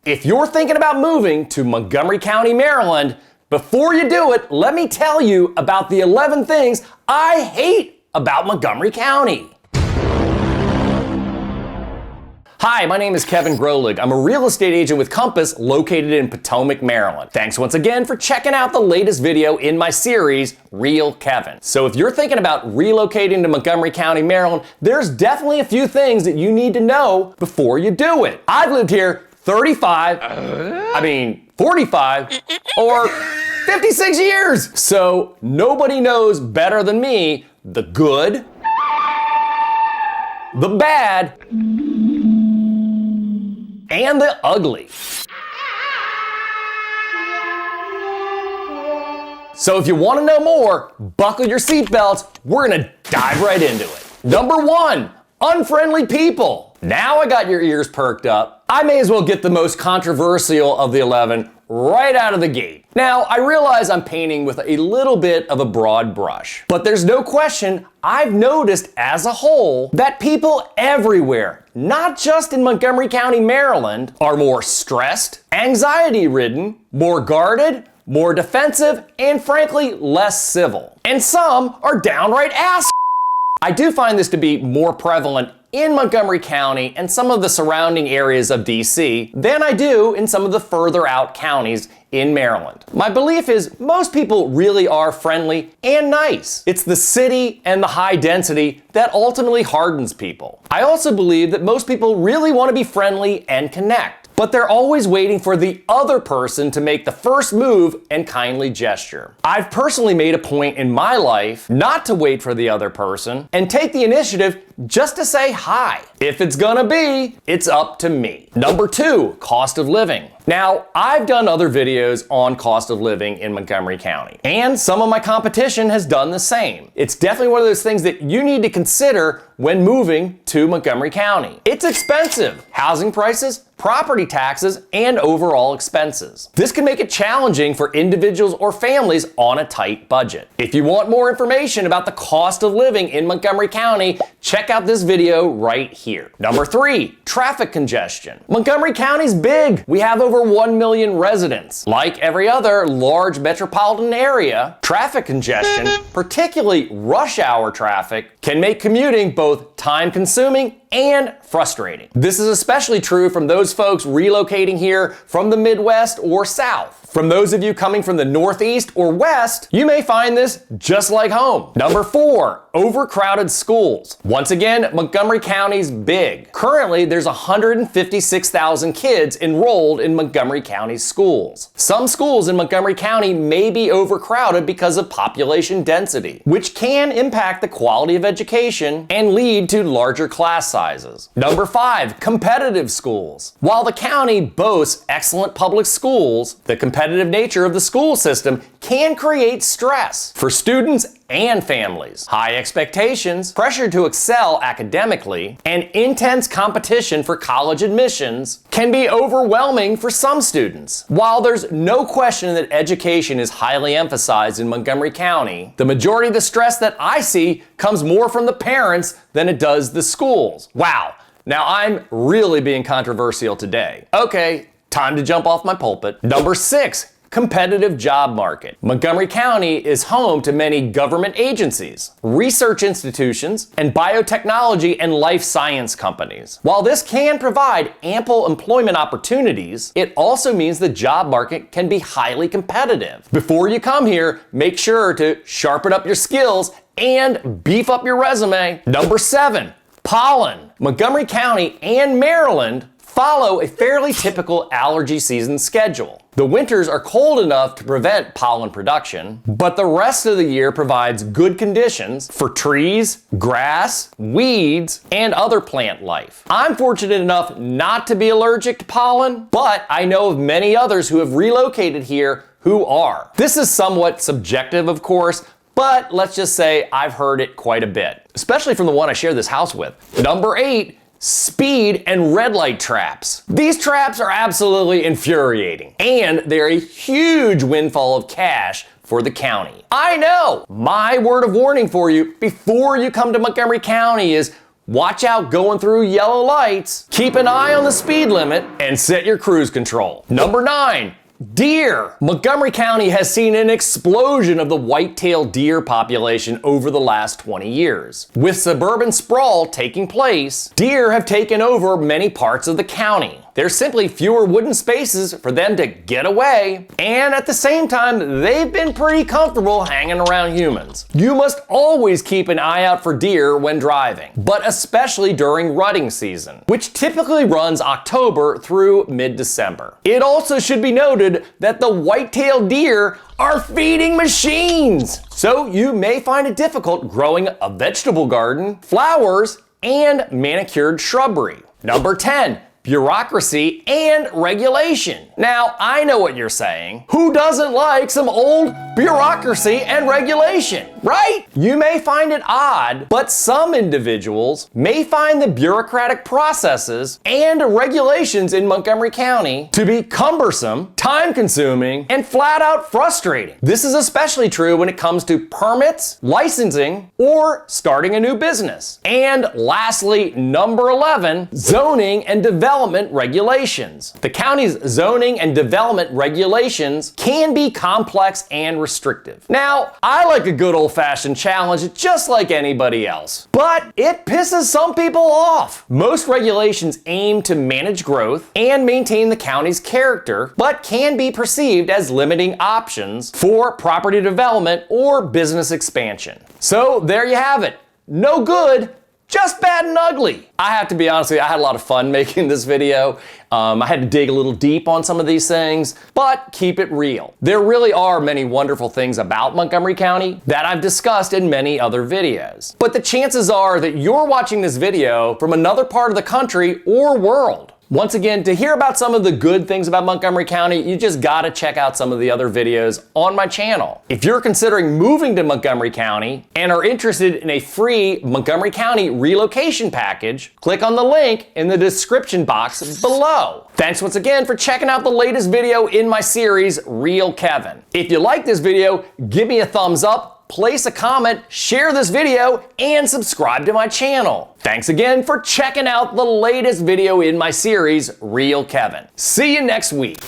If you're thinking about moving to Montgomery County, Maryland, before you do it, let me tell you about the 11 things I hate about Montgomery County. Hi, my name is Kevin Grolig. I'm a real estate agent with Compass located in Potomac, Maryland. Thanks once again for checking out the latest video in my series, Real Kevin. So if you're thinking about relocating to Montgomery County, Maryland, there's definitely a few things that you need to know before you do it. I've lived here 45, 45, or 56 years. So nobody knows better than me the good, the bad, and the ugly. So if you want to know more, buckle your seatbelts. We're gonna dive right into it. Number 1, unfriendly people. Now I got your ears perked up. I may as well get the most controversial of the 11 right out of the gate. Now, I realize I'm painting with a little bit of a broad brush, but there's no question I've noticed as a whole that people everywhere, not just in Montgomery County, Maryland, are more stressed, anxiety-ridden, more guarded, more defensive, and frankly, less civil. And some are downright ass. I do find this to be more prevalent in Montgomery County and some of the surrounding areas of DC than I do in some of the further out counties in Maryland. My belief is most people really are friendly and nice. It's the city and the high density that ultimately hardens people. I also believe that most people really want to be friendly and connect, but they're always waiting for the other person to make the first move and kindly gesture. I've personally made a point in my life not to wait for the other person and take the initiative just to say hi. If it's gonna be, it's up to me. Number 2, cost of living. Now, I've done other videos on cost of living in Montgomery County, and some of my competition has done the same. It's definitely one of those things that you need to consider when moving to Montgomery County. It's expensive. Housing prices, property taxes, and overall expenses. This can make it challenging for individuals or families on a tight budget. If you want more information about the cost of living in Montgomery County, check out this video right here. Number 3, traffic congestion. Montgomery County's big. We have over 1 million residents. Like every other large metropolitan area, traffic congestion, particularly rush hour traffic, can make commuting both time-consuming and frustrating. This is especially true from those folks relocating here from the Midwest or South. From those of you coming from the Northeast or West, you may find this just like home. Number 4, overcrowded schools. Once again, Montgomery County's big. Currently, there's 156,000 kids enrolled in Montgomery County schools. Some schools in Montgomery County may be overcrowded because of population density, which can impact the quality of education and lead to larger class sizes. Number 5, competitive schools. While the county boasts excellent public schools, the competitive nature of the school system can create stress for students and families. High expectations, pressure to excel academically, and intense competition for college admissions can be overwhelming for some students. While there's no question that education is highly emphasized in Montgomery County, the majority of the stress that I see comes more from the parents than it does the schools. Wow. Now I'm really being controversial today. Okay, time to jump off my pulpit. Number 6, competitive job market. Montgomery County is home to many government agencies, research institutions, and biotechnology and life science companies. While this can provide ample employment opportunities, it also means the job market can be highly competitive. Before you come here, make sure to sharpen up your skills and beef up your resume. Number 7, pollen. Montgomery County and Maryland follow a fairly typical allergy season schedule. The winters are cold enough to prevent pollen production, but the rest of the year provides good conditions for trees, grass, weeds, and other plant life. I'm fortunate enough not to be allergic to pollen, but I know of many others who have relocated here who are. This is somewhat subjective, of course, but let's just say I've heard it quite a bit, especially from the one I share this house with. Number 8, speed and red light traps. These traps are absolutely infuriating, and they're a huge windfall of cash for the county. I know! My word of warning for you before you come to Montgomery County is Watch out going through yellow lights, keep an eye on the speed limit, and set your cruise control. Number 9. Deer. Montgomery County has seen an explosion of the white-tailed deer population over the last 20 years. With suburban sprawl taking place, deer have taken over many parts of the county. There's simply fewer wooden spaces for them to get away, and at the same time, they've been pretty comfortable hanging around humans. You must always keep an eye out for deer when driving, but especially during rutting season, which typically runs October through mid-December. It also should be noted that the white-tailed deer are feeding machines, so you may find it difficult growing a vegetable garden, flowers, and manicured shrubbery. Number 10. Bureaucracy and regulation. Now, I know what you're saying. Who doesn't like some old bureaucracy and regulation, right? You may find it odd, but some individuals may find the bureaucratic processes and regulations in Montgomery County to be cumbersome, time-consuming, and flat-out frustrating. This is especially true when it comes to permits, licensing, or starting a new business. And lastly, number 11, zoning and development regulations. The county's zoning and development regulations can be complex and restrictive. Now, I like a good old-fashioned challenge just like anybody else, but it pisses some people off. Most regulations aim to manage growth and maintain the county's character, but can be perceived as limiting options for property development or business expansion. So there you have it. No good, just bad and ugly. I have to be honest with you, I had a lot of fun making this video. I had to dig a little deep on some of these things, but keep it real. There really are many wonderful things about Montgomery County that I've discussed in many other videos. But the chances are that you're watching this video from another part of the country or world. Once again, to hear about some of the good things about Montgomery County, you just gotta check out some of the other videos on my channel. If you're considering moving to Montgomery County and are interested in a free Montgomery County relocation package, click on the link in the description box below. Thanks once again for checking out the latest video in my series, Real Kevin. If you like this video, give me a thumbs up, place a comment, share this video, and subscribe to my channel. Thanks again for checking out the latest video in my series, Real Kevin. See you next week.